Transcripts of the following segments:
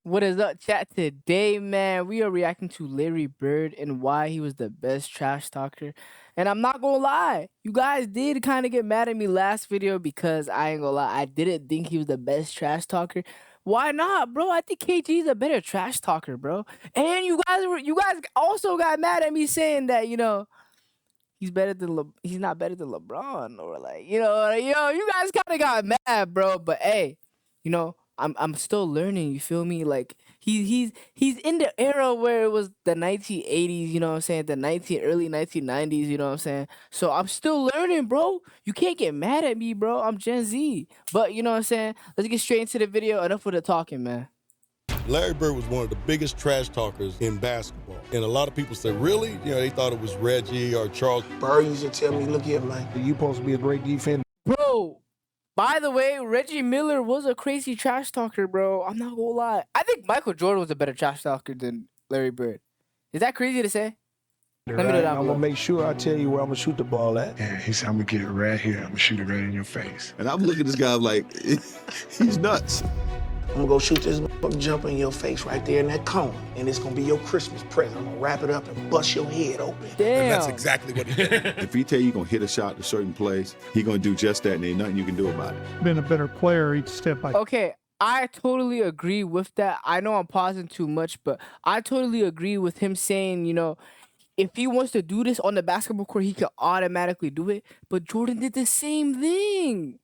What is up, chat? Today, man, we are reacting to Larry Bird and why he was the best trash talker. And I'm not gonna lie, you guys did kind of get mad at me last video because I ain't gonna lie, I didn't think he was the best trash talker. Why not, bro? I think KG is a better trash talker, bro. And you guys also got mad at me saying that he's not better than LeBron or like you guys kind of got mad, bro. But hey, I'm still learning. You feel me? Like he's in the era where it was the 1980s. You know what I'm saying? The early 1990s. You know what I'm saying? So I'm still learning, bro. You can't get mad at me, bro. I'm Gen Z. But you know what I'm saying? Let's get straight into the video. Enough with the talking, man. Larry Bird was one of the biggest trash talkers in basketball. And a lot of people say, really? They thought it was Reggie or Charles. Bird used to tell me, look here, man, you supposed to be a great defender. Bro, by the way, Reggie Miller was a crazy trash talker, bro. I'm not gonna lie. I think Michael Jordan was a better trash talker than Larry Bird. Is that crazy to say? Let me know down below. I'm gonna make sure I tell you where I'm gonna shoot the ball at. Yeah, he said, I'm gonna get it right here. I'm gonna shoot it right in your face. And I'm looking at this guy like, he's nuts. I'm gonna go shoot this motherfucking jumper in your face right there in that cone. And it's gonna be your Christmas present. I'm gonna wrap it up and bust your head open. Damn. And that's exactly what he did. If he tell you gonna hit a shot in a certain place, he gonna do just that and ain't nothing you can do about it. Been a better player each step by Okay, I totally agree with that. I know I'm pausing too much, but I totally agree with him saying, if he wants to do this on the basketball court, he can automatically do it. But Jordan did the same thing,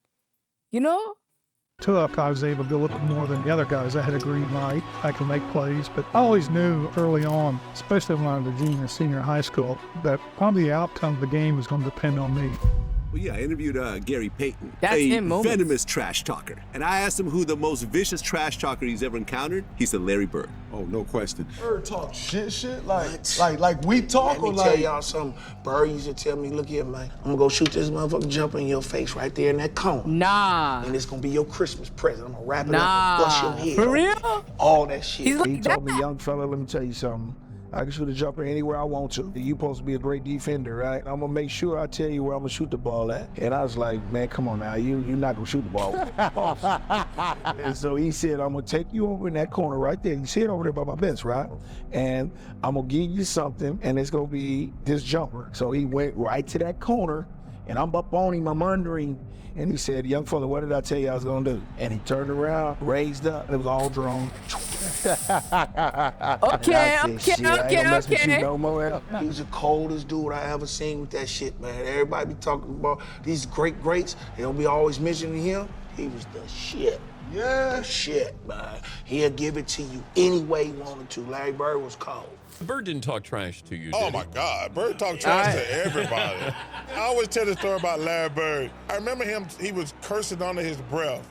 tough. I was able to look more than the other guys. I had a green light. I could make plays, but I always knew early on, especially when I was a junior, senior in high school, that probably the outcome of the game was going to depend on me. Well, yeah, I interviewed Gary Payton, That's a him moments. venomous trash talker. And I asked him who the most vicious trash talker he's ever encountered. He said Larry Bird. Oh, no question. Bird talk shit, like we talk Let or me like. tell y'all something. Bird used to tell me, look here, man, I'm gonna go shoot this motherfucking jumper in your face right there in that cone. Nah. And it's gonna be your Christmas present. I'm gonna wrap it up Nah. and bust your head For open. real? All that shit. He's He like told that. me, Young fella, let me tell you something. I can shoot a jumper anywhere I want to. You supposed to be a great defender, right? I'm gonna make sure I tell you where I'm gonna shoot the ball at. And I was like, man, come on now, you're not gonna shoot the ball. And so he said, I'm gonna take you over in that corner right there. You see it over there by my bench, right? And I'm gonna give you something, and it's gonna be this jumper. So he went right to that corner, and I'm up on him, I'm under him. And he said, young fella, what did I tell you I was gonna do? And he turned around, raised up, and it was all drawn. Okay. No more. He was the coldest dude I ever seen with that shit, man. Everybody be talking about these greats. They'll be always mentioning him. He was the shit. Yeah. The shit, man. He'll give it to you any way he wanted to. Larry Bird was cold. Bird didn't talk trash to you, Oh did my God, Bird talked trash to everybody. I always tell the story about Larry Bird. I remember him, he was cursing under his breath.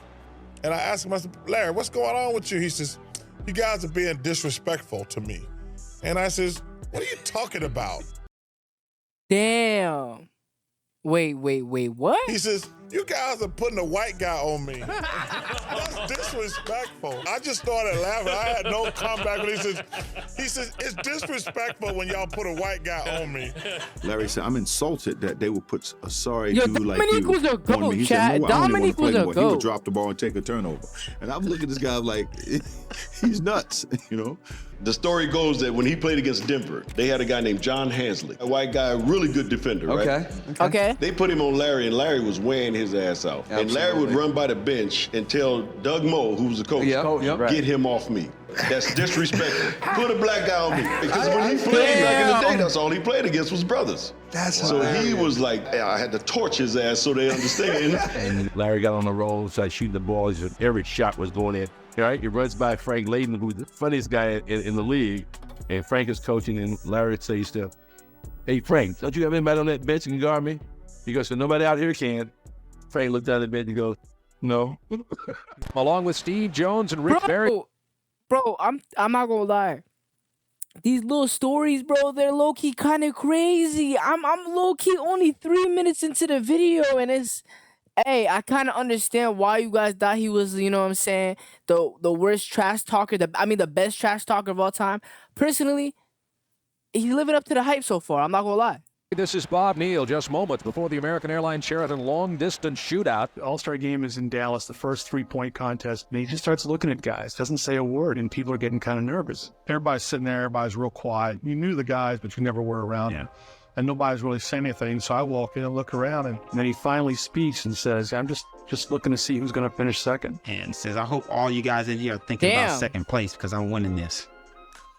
And I asked him, I said, Larry, what's going on with you? He says, you guys are being disrespectful to me. And I says, what are you talking about? Damn. Wait, what? He says, you guys are putting a white guy on me. That's disrespectful. I just started laughing. I had no comeback when he says, it's disrespectful when y'all put a white guy on me. Larry said, I'm insulted that they would put a sorry Yo, dude like Dominique you was a on goat, me. He chat. said, no, I don't even want Dominique to play was a anymore. He goat. would drop the ball and take a turnover. And I'm looking at this guy like, he's nuts, The story goes that when he played against Denver, they had a guy named John Hansley, a white guy, a really good defender, right? Okay. They put him on Larry, and Larry was wearing his ass out. And Larry would run by the bench and tell Doug Moe, who was the coach, get him off me. That's disrespectful. Put a black guy on me. Because when he played back in the day, that's all he played against was brothers. So he was like, I had to torch his ass so they understand. And Larry got on the roll, started shooting the ball. Every shot was going in. All right, he runs by Frank Layden, who's the funniest guy in the league. And Frank is coaching, and Larry says to him, hey, Frank, don't you have anybody on that bench that can guard me? He goes, so nobody out here can. Frank looked down at the bench and goes, no. Along with Steve Jones and Rick Barry. Bro, I'm not gonna lie. These little stories, bro, they're low-key kind of crazy. I'm low-key only 3 minutes into the video, and hey, I kind of understand why you guys thought he was, you know what I'm saying, the worst trash talker, the best trash talker of all time. Personally, he's living up to the hype so far. I'm not gonna lie. This is Bob Neal, just moments before the American Airlines Sheraton long-distance shootout. The All-Star game is in Dallas, the first three-point contest, and he just starts looking at guys, doesn't say a word, and people are getting kind of nervous. Everybody's sitting there, everybody's real quiet. You knew the guys, but you never were around them. And nobody's really saying anything, so I walk in and look around, and then he finally speaks and says, I'm just looking to see who's going to finish second. And says, I hope all you guys in here are thinking about second place because I'm winning this.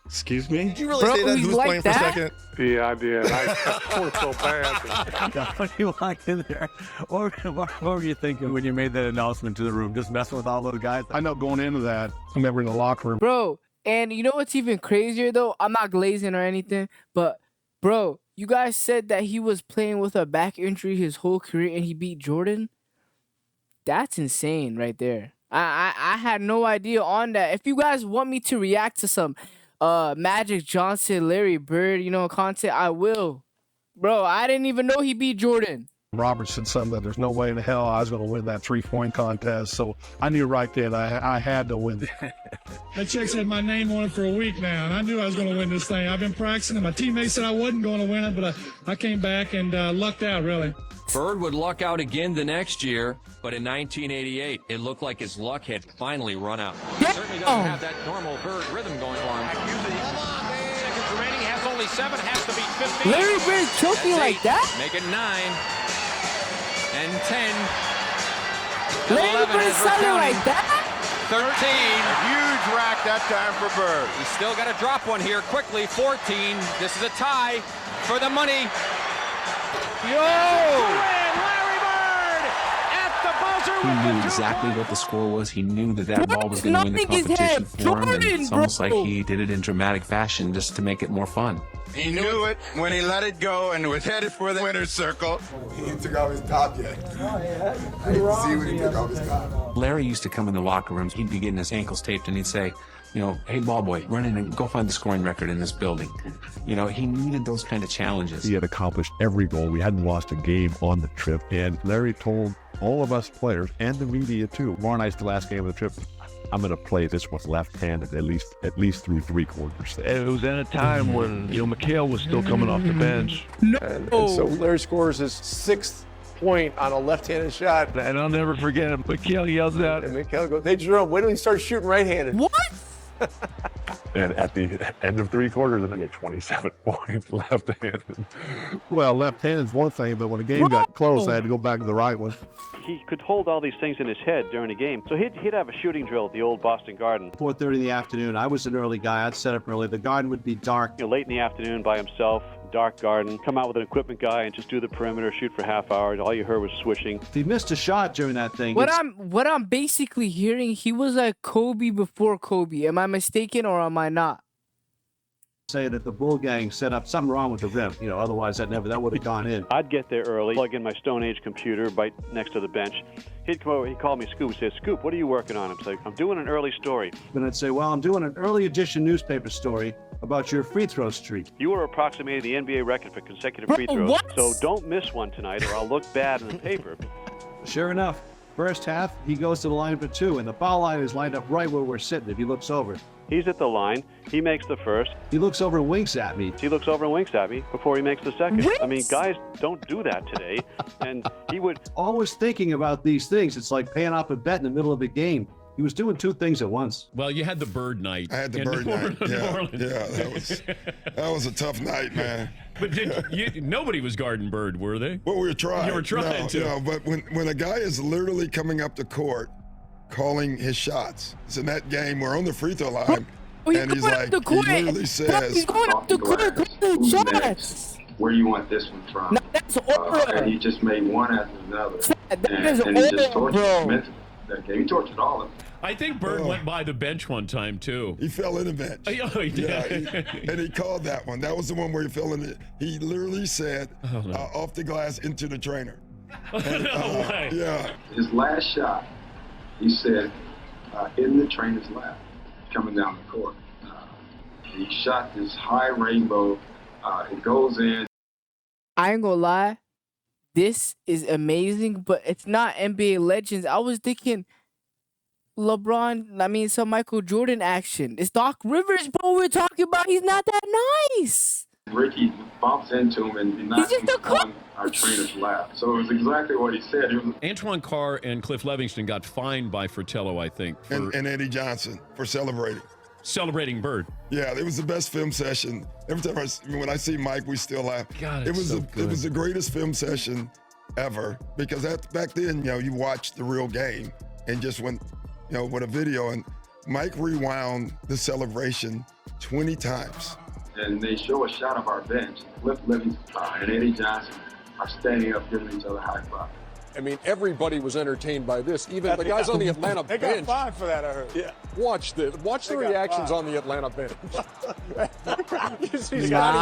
Excuse me? Did you really say that? Who's playing for second? Yeah, I did. I felt so bad. When you walked in there, what were you thinking when you made that announcement to the room? Just messing with all those guys? I know going into that, I remember in the locker room. Bro, and you know what's even crazier, though? I'm not glazing or anything, but, bro, you guys said that he was playing with a back injury his whole career and he beat Jordan? That's insane right there. I had no idea on that. If you guys want me to react to some Magic Johnson, Larry Bird, content, I will. Bro, I didn't even know he beat Jordan. Robert said something that there's no way in hell I was going to win that three-point contest, so I knew right then I had to win it. That check's had my name on it for a week now, and I knew I was going to win this thing. I've been practicing, and my teammates said I wasn't going to win it, but I came back and lucked out, really. Bird would luck out again the next year, but in 1988, it looked like his luck had finally run out. He certainly doesn't have that normal Bird rhythm going for him. Seconds remaining, has only 7, has to beat 15. Larry Bird choking like that? Make it 9 and 10. Larry Bird selling like that? 13. A huge rack that time for Bird. He's still got to drop one here quickly. 14. This is a tie for the money. Yo! Larry Bird at the buzzer. He knew exactly what the score was. He knew that ball was going to win the competition for him. And it's almost like he did it in dramatic fashion just to make it more fun. He knew it when he let it go and was headed for the winner's circle. He didn't take off his top yet. I didn't see when he took off his top. Larry used to come in the locker rooms. He'd be getting his ankles taped and he'd say, hey, ball boy, run in and go find the scoring record in this building. He needed those kind of challenges. He had accomplished every goal. We hadn't lost a game on the trip. And Larry told all of us players and the media too, tomorrow night's the last game of the trip. I'm going to play this one left-handed at least through three quarters. It was at a time when, McHale was still coming off the bench. No. And so Larry scores his 6th point on a left-handed shot. And I'll never forget him. McHale yells out. And McHale goes, hey, Jerome, wait till he starts shooting right-handed. What? And at the end of three quarters, I get 27 points left-handed. Well, left-handed is one thing, but when the game got close, I had to go back to the right one. He could hold all these things in his head during a game. So he'd have a shooting drill at the old Boston Garden. 4:30 in the afternoon. I was an early guy. I'd set up early. The garden would be dark. Late in the afternoon by himself, dark garden. Come out with an equipment guy and just do the perimeter, shoot for half hour. All you heard was swishing. If he missed a shot during that thing. What I'm basically hearing, he was like Kobe before Kobe. Am I mistaken or am I not? Say that the Bull Gang set up something wrong with the rim. Otherwise that would have gone in. I'd get there early, plug in my Stone Age computer right next to the bench. He'd come over, he'd call me Scoop. He'd say, Scoop, what are you working on? I'm like, I'm doing an early story. Then I'd say, well, I'm doing an early edition newspaper story about your free throw streak. You are approximating the NBA record for consecutive free throws. What? So don't miss one tonight or I'll look bad in the paper. Sure enough, first half, he goes to the line for 2, and the foul line is lined up right where we're sitting if he looks over. He's at the line. He makes the first. He looks over and winks at me. He looks over and winks at me before he makes the second. Winks? I mean, guys don't do that today. And he would... Always thinking about these things. It's like paying off a bet in the middle of a game. He was doing 2 things at once. Well, you had the Bird night. I had the Bird night. Yeah, that was a tough night, man. But nobody was guarding Bird, were they? Well, we were trying. You were trying to. No, but when a guy is literally coming up the court, calling his shots, it's in that game, we're on the free throw line, and he's like, he literally says, he's going up the court calling shots. Where do you want this one from? No, that's aura. And he just made one after another. And he just tortured us mentally that game. He tortured all of them. I think Bird went by the bench one time, too. He fell in the bench. Oh, he did. Yeah, and he called that one. That was the one where he fell in it. He literally said, off the glass into the trainer. And, no way. Yeah. His last shot, he said, in the trainer's lap, coming down the court. He shot this high rainbow. It goes in. I ain't gonna lie. This is amazing, but it's not NBA Legends. I was thinking some Michael Jordan action. It's Doc Rivers, bro, we're talking about. He's not that nice. Ricky bumps into him and knocks him on our trainer's lap. So it was exactly what he said. Antoine Carr and Cliff Levingston got fined by Fratello, I think. And Eddie Johnson for celebrating Bird. Yeah, it was the best film session. Every time when I see Mike, we still laugh. God, it was the greatest film session ever, because back then, you watched the real game and just went, with a video, and Mike rewound the celebration 20 times. And they show a shot of our bench. Cliff Livingston and Eddie Johnson are standing up giving each other high five. I mean, everybody was entertained by this. Even the guys on the Atlanta bench. They got fined for that, I heard. Yeah. Watch the reactions on the Atlanta bench. You see Scotty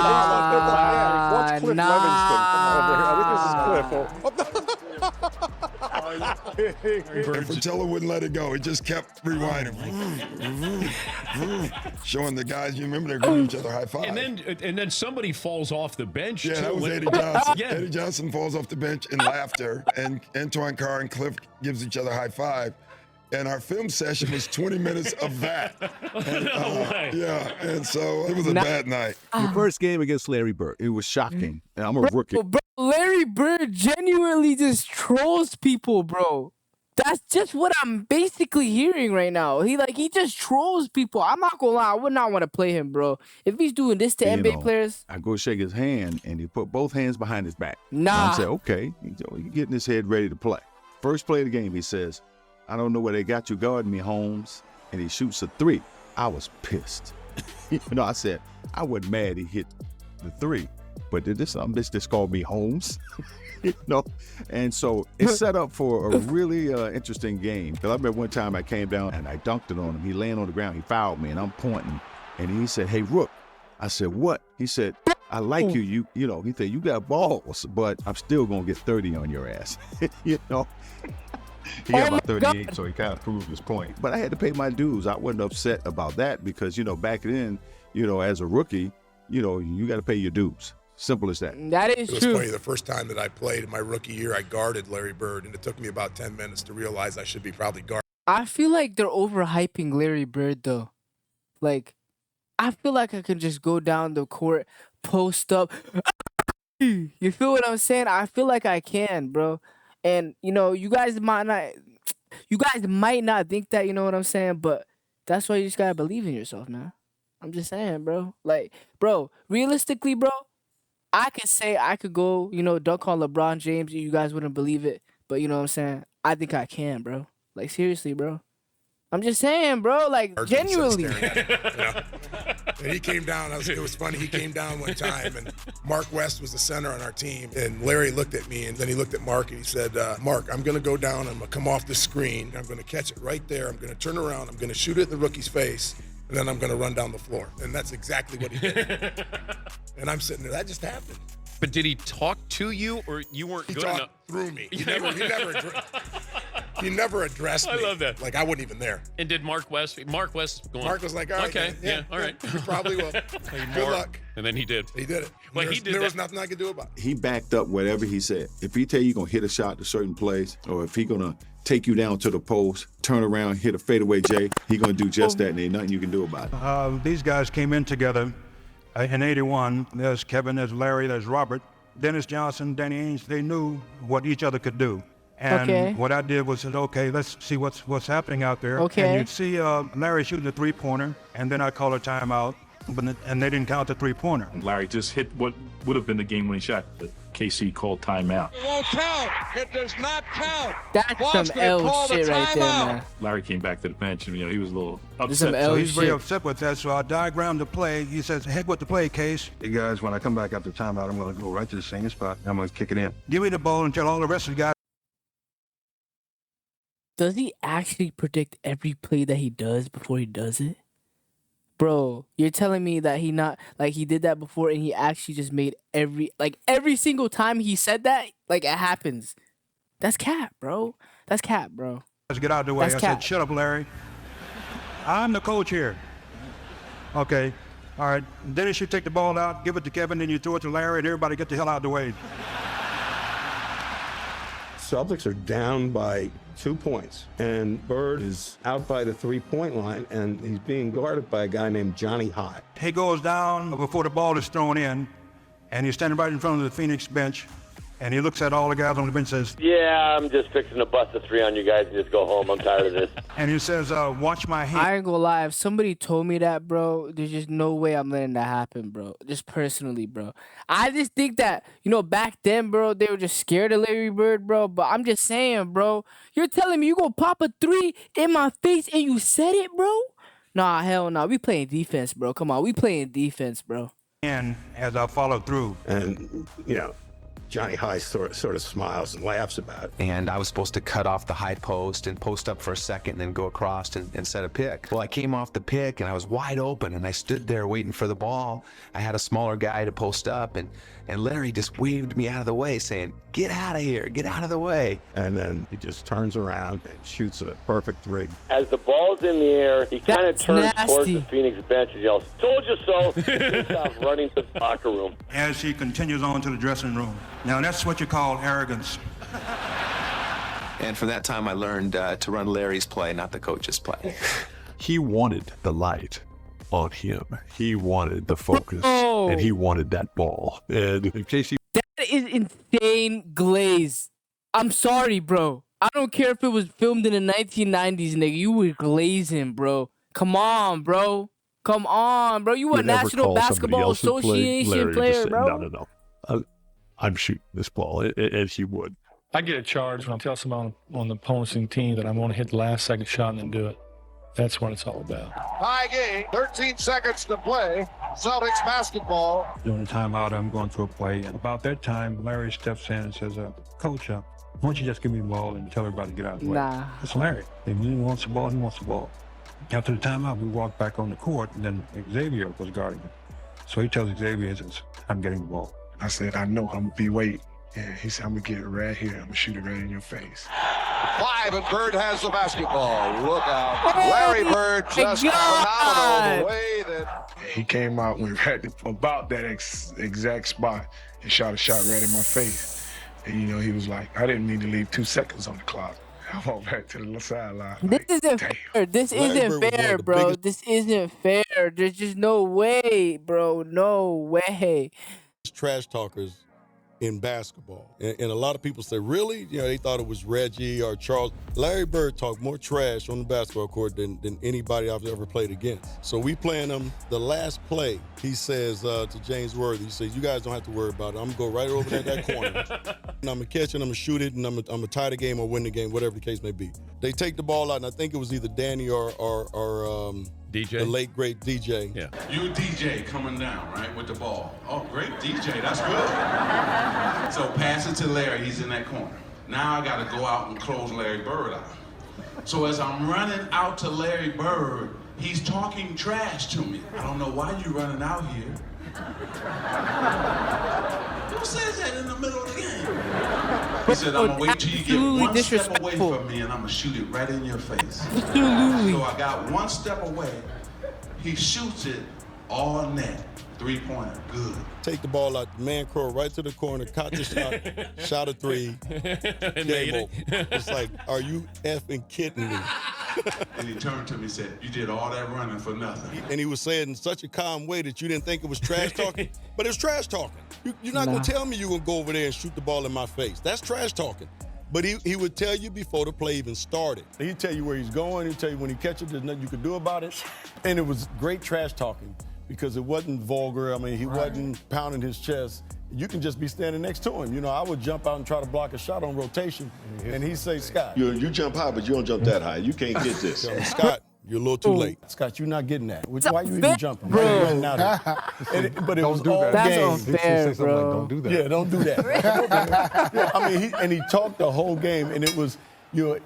Watch Cliff Levingston over here. I think this is Cliff. And Fratello wouldn't let it go. He just kept rewinding. Showing the guys, you remember, they're giving each other high five. And then somebody falls off the bench. Yeah, too. that was Eddie Johnson. Yeah. Eddie Johnson falls off the bench in laughter, and Antoine Carr and Cliff gives each other high five. And our film session was 20 minutes of that. And, yeah, and so it was a bad night. The first game against Larry Bird, it was shocking. And I'm a rookie. Bro, Larry Bird genuinely just trolls people, bro. That's just what I'm basically hearing right now. He just trolls people. I'm not gonna lie, I would not want to play him, bro. If he's doing this to NBA players. I go shake his hand, and he put both hands behind his back. Nah. And I said, okay, he's getting his head ready to play. First play of the game, he says, I don't know where they got you guarding me, Holmes. And he shoots a 3. I was pissed. I said, I wasn't mad he hit the 3, but did this bitch just called me Holmes? And so it's set up for a really interesting game. Because I remember one time I came down and I dunked it on him. He laying on the ground, he fouled me, and I'm pointing. And he said, hey, Rook. I said, what? He said, I like you. He said, you got balls, but I'm still going to get 30 on your ass. He got about 38, so he kind of proved his point. But I had to pay my dues. I wasn't upset about that because, back then, as a rookie, you got to pay your dues. Simple as that. That is true. It was funny. The first time that I played in my rookie year, I guarded Larry Bird, and it took me about 10 minutes to realize I should be probably guarding. I feel like they're overhyping Larry Bird, though. I feel like I could just go down the court, post up. You feel what I'm saying? I feel like I can, bro. And you guys might not think that, you know what I'm saying, but that's why you just gotta believe in yourself, man. I'm just saying, bro. Bro, realistically, bro, I could say I could go, dunk on LeBron James. You guys wouldn't believe it, but you know what I'm saying? I think I can, bro. Seriously, bro. I'm just saying, bro. Genuinely. And he came down. It was funny. He came down one time, and Mark West was the center on our team. And Larry looked at me, and then he looked at Mark, and he said, Mark, I'm going to go down. I'm going to come off the screen. I'm going to catch it right there. I'm going to turn around. I'm going to shoot it in the rookie's face, and then I'm going to run down the floor. And that's exactly what he did. And I'm sitting there. That just happened. But did he talk to you, or you weren't good enough? He talked through me. He never addressed me. I love that. I wasn't even there. And did Mark West going? Mark was like, all right, okay, yeah, all right. You probably will. Good luck. And then he did. He did it. Well, there was nothing I could do about it. He backed up whatever he said. If he tell you going to hit a shot to certain place, or if he going to take you down to the post, turn around, hit a fadeaway J, he going to do just that, and ain't nothing you can do about it. These guys came in together in 81. There's Kevin, there's Larry, there's Robert. Dennis Johnson, Danny Ainge, they knew what each other could do. And what I did was said, okay, let's see what's happening out there. Okay. And you'd see Larry shooting the 3-pointer, and then I call a timeout, and they didn't count the 3-pointer. Larry just hit what would have been the game-winning shot, but KC called timeout. It won't count. It does not count. That's some L shit right there, man. Larry came back to the bench, and he was a little upset. So he's very upset with that, so I diagrammed the play. He says, heck with the play, Case. Hey, guys, when I come back after timeout, I'm going to go right to the same spot. I'm going to kick it in. Give me the ball and tell all the rest of the guys. Does he actually predict every play that he does before he does it? Bro, you're telling me that he did that before and he actually just made every single time he said that, it happens. That's cap, bro. That's cap, bro. Let's get out of the way. I said, shut up, Larry. I'm the coach here. Okay. All right. Dennis, you take the ball out, give it to Kevin, then you throw it to Larry, and everybody get the hell out of the way. Celtics are down by 2 points, and Bird is out by the three-point line, and he's being guarded by a guy named Johnny High. He goes down before the ball is thrown in, and he's standing right in front of the Phoenix bench, and he looks at all the guys on the bench and says, "Yeah, I'm just fixing to bust a 3 on you guys and just go home. I'm tired of this." and he says, "Watch my hand." I ain't gonna lie. If somebody told me that, bro, there's just no way I'm letting that happen, bro. Just personally, bro. I just think that, back then, bro, they were just scared of Larry Bird, bro. But I'm just saying, bro, you're telling me you gonna pop a 3 in my face and you said it, bro? Nah, hell no. We playing defense, bro. Come on, we playing defense, bro. And as I follow through. And, Johnny High sort of smiles and laughs about it. And I was supposed to cut off the high post and post up for a second and then go across and set a pick. Well, I came off the pick and I was wide open and I stood there waiting for the ball. I had a smaller guy to post up and Larry just waved me out of the way saying, "Get out of here, get out of the way." And then he just turns around and shoots a perfect 3. As the ball's in the air, he kind of turns towards the Phoenix bench and yells, "Told you so!" He stops running to the locker room. As he continues on to the dressing room. Now, that's what you call arrogance. And from that time, I learned to run Larry's play, not the coach's play. He wanted the light on him. He wanted the focus, and he wanted that ball. And in case he... That is insane glaze. I'm sorry, bro. I don't care if it was filmed in the 1990s, nigga. You were glazing, bro. Come on, bro. Come on, bro. You a National Basketball Association player, bro. No. I'm shooting this ball, and he would. I get a charge when I tell someone on the opposing team that I'm going to hit the last second shot and then do it. That's what it's all about. High game, 13 seconds to play. Celtics basketball. During the timeout, I'm going through a play. And about that time, Larry steps in and says, "Coach, why don't you just give me the ball and tell everybody to get out of the way?" Nah. It's Larry. If he wants the ball, he wants the ball. After the timeout, we walked back on the court, and then Xavier was guarding him. So he tells Xavier, he says, "I'm getting the ball." I said, "I know, I'm going to be waiting." And he said, "I'm going to get it right here. I'm going to shoot it right in your face." 5, and Bird has the basketball. Look out. Larry Bird just phenomenal the way that... He came out and went right about that exact spot and shot a shot right in my face. And, he was like, "I didn't mean to leave 2 seconds on the clock." I walked back to the sideline. This isn't fair. This isn't fair, bro. This isn't fair. There's just no way, bro. No way. Trash talkers in basketball. And a lot of people say, really? They thought it was Reggie or Charles. Larry Bird talked more trash on the basketball court than anybody I've ever played against. So we playing him the last play. He says to James Worthy, he says, "You guys don't have to worry about it. I'm going to go right over there that corner. And I'm going to catch it, I'm going to shoot it, and I'm going to tie the game or win the game, whatever the case may be." They take the ball out, and I think it was either Danny or DJ? The late, great DJ. Yeah. You DJ coming down, right, with the ball. Oh, great DJ, that's good. So pass it to Larry, he's in that corner. Now I gotta go out and close Larry Bird out. So as I'm running out to Larry Bird, he's talking trash to me. I don't know why you running out here. Who says that in the middle of the game? He said, "I'm gonna wait till you get one step away from me and I'm gonna shoot it right in your face." So I got one step away. He shoots it all net. 3-pointer, good. Take the ball out, man crow right to the corner, caught the shot, shot a 3, game over. It's like, are you effing kidding me? And he turned to me and said, "You did all that running for nothing." And he was saying in such a calm way that you didn't think it was trash talking, but it's trash talking. You're not going to tell me you're going to go over there and shoot the ball in my face. That's trash talking. But he would tell you before the play even started. He'd tell you where he's going. He'd tell you when he catches it, there's nothing you can do about it. And it was great trash talking because it wasn't vulgar. I mean, he wasn't pounding his chest. You can just be standing next to him. I would jump out and try to block a shot on rotation, and he'd say, "Scott." You jump high, but you don't jump that high. You can't get this. Scott, you're a little too late. Scott, you're not getting that. Why you even jumping? Why you running out of it? But it was all game. That's unfair, bro. Don't do that. Yeah, don't do that. He talked the whole game, and it was,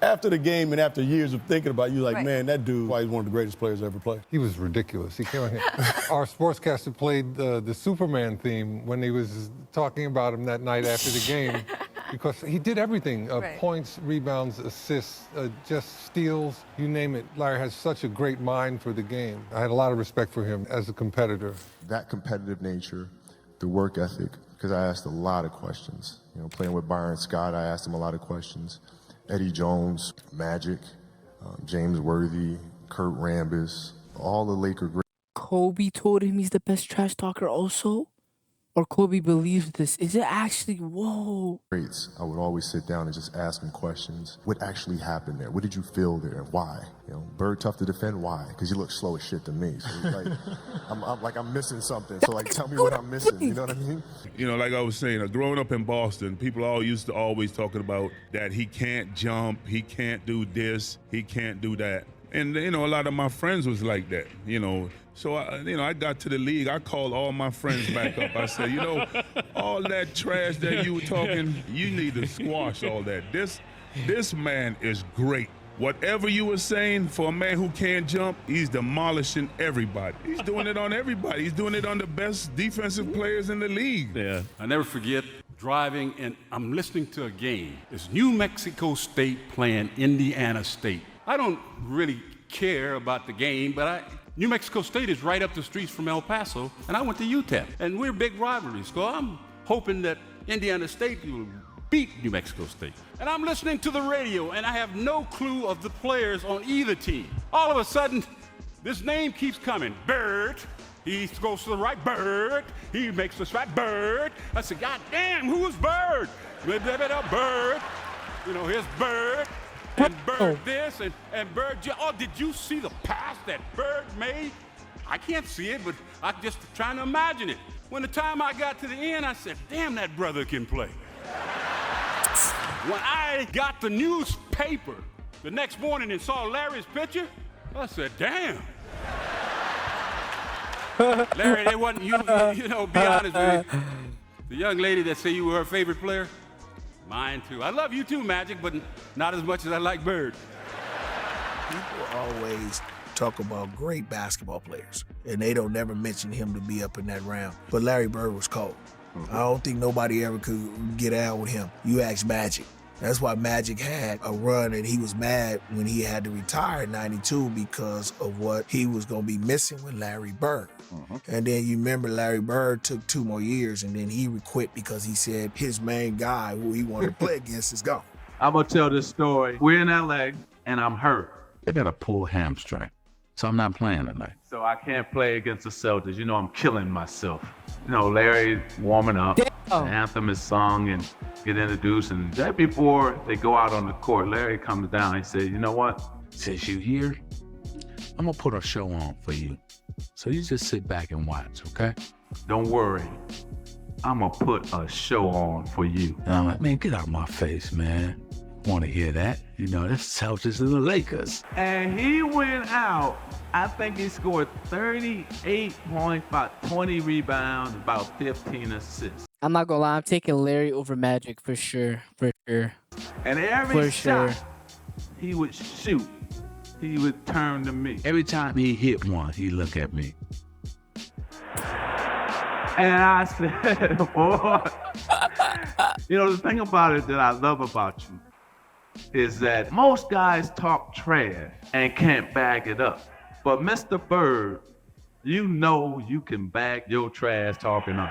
after the game and after years of thinking about it, you're like, man, that dude, why he's one of the greatest players ever played. He was ridiculous. He came out here. Our sportscaster played the Superman theme when he was talking about him that night after the game because he did everything, points, rebounds, assists, just steals, you name it. Larry has such a great mind for the game. I had a lot of respect for him as a competitor. That competitive nature, the work ethic, because I asked a lot of questions. You know, playing with Byron Scott, I asked him a lot of questions. Eddie Jones, Magic, James Worthy, Kurt Rambis, all the Laker greats. Kobe told him he's the best trash talker also? Or Kobe believes this? Is it actually, whoa. I would always sit down and just ask him questions. What actually happened there? What did you feel there and why? You know, Bird tough to defend, why? Because you look slow as shit to me. So it's like, I'm missing something. So like, tell me what I'm missing, you know what I mean? You know, like I was saying, growing up in Boston, people all used to always talking about that he can't jump, he can't do this, he can't do that. And, you know, a lot of my friends was like that, you know. So, I got to the league. I called all my friends back up. I said, you know, all that trash that you were talking, you need to squash all that. This man is great. Whatever you were saying, for a man who can't jump, he's demolishing everybody. He's doing it on everybody. He's doing it on the best defensive players in the league. Yeah. I never forget driving, and I'm listening to a game. It's New Mexico State playing Indiana State. I don't really care about the game, but New Mexico State is right up the streets from El Paso, and I went to UTEP, and we're big rivalries. So I'm hoping that Indiana State will beat New Mexico State. And I'm listening to the radio, and I have no clue of the players on either team. All of a sudden, this name keeps coming. Bird. He goes to the right. Bird. He makes the strike. Bird. I said, God damn, who is Bird? Bird. You know, here's Bird. And Bird this, and Bird, oh, did you see the pass that Bird made? I can't see it, but I'm just trying to imagine it. When the time I got to the end, I said, damn, that brother can play. When I got the newspaper the next morning and saw Larry's picture, I said, damn. Larry, they wasn't, you know, be honest with you. The young lady that said you were her favorite player, mine too. I love you too, Magic, but not as much as I like Bird. People always talk about great basketball players, and they don't never mention him to be up in that round. But Larry Bird was cold. I don't think nobody ever could get out with him. You ask Magic. That's why Magic had a run, and he was mad when he had to retire in '92 because of what he was going to be missing with Larry Bird. And then you remember Larry Bird took 2 more years, and then he quit because he said his main guy who he wanted to play against is gone. I'm going to tell this story. We're in LA, and I'm hurt. I got a pulled hamstring, so I'm not playing tonight. So I can't play against the Celtics. You know, I'm killing myself. You know, Larry's warming up. The anthem is sung and get introduced. And right before they go out on the court, Larry comes down and says, you know what? Since you're here, I'm going to put a show on for you. So you just sit back and watch, okay? Don't worry. I'm going to put a show on for you. And I'm like, man, get out of my face, man. Want to hear that? You know, that's Celtics and the Lakers. And he went out. I think he scored 38 points, about 20 rebounds, about 15 assists. I'm not gonna lie, I'm taking Larry over Magic for sure. And every shot he would shoot, he would turn to me. Every time he hit one, he'd look at me. And I said, boy, you know, the thing about it that I love about you is that most guys talk trash and can't back it up. But Mr. Bird, you know you can back your trash talking up.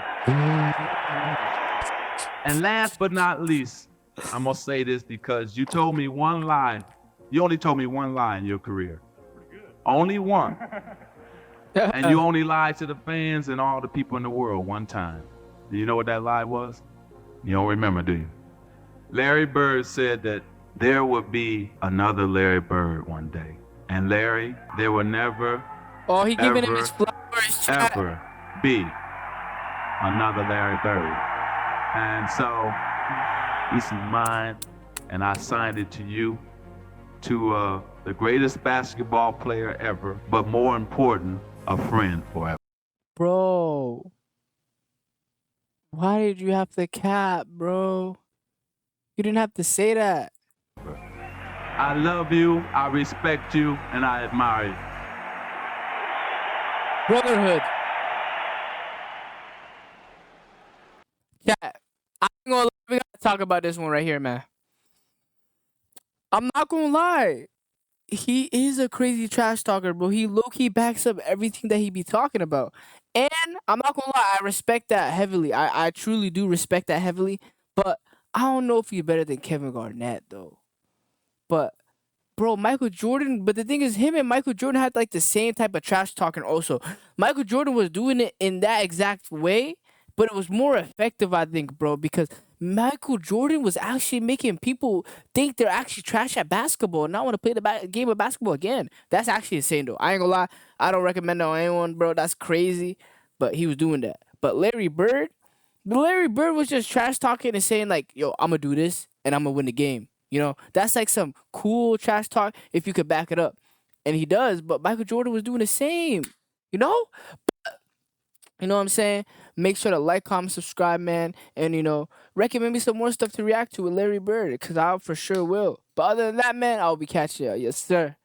And last but not least, I'm gonna say this because you told me one lie. You only told me one lie in your career. Only one. And you only lied to the fans and all the people in the world one time. Do you know what that lie was? You don't remember, do you? Larry Bird said that there would be another Larry Bird one day. And Larry, there will never, he giving him his flowers, ever be another Larry Bird. And so, he's mine, and I signed it to you, to the greatest basketball player ever, but more important, a friend forever. Bro, why did you have to cap, bro? You didn't have to say that. I love you, I respect you, and I admire you. Brotherhood. Yeah, we gotta talk about this one right here, man. I'm not gonna lie. He is a crazy trash talker, bro. He low-key backs up everything that he be talking about. And I'm not gonna lie, I respect that heavily. I truly do respect that heavily. But I don't know if he's better than Kevin Garnett though. But bro, Michael Jordan. But the thing is, him and Michael Jordan had like the same type of trash talking. Also, Michael Jordan was doing it in that exact way, but it was more effective, I think, bro, because Michael Jordan was actually making people think they're actually trash at basketball and not want to play the game of basketball again. That's actually insane, though. I ain't gonna lie. I don't recommend that on anyone, bro. That's crazy. But he was doing that. But Larry Bird was just trash talking and saying, like, yo, I'm gonna do this and I'm gonna win the game. You know, that's like some cool trash talk if you could back it up. And he does, but Michael Jordan was doing the same. You know? You know what I'm saying? Make sure to like, comment, subscribe, man. And, recommend me some more stuff to react to with Larry Bird, because I for sure will. But other than that, man, I'll be catching you. Yes, sir.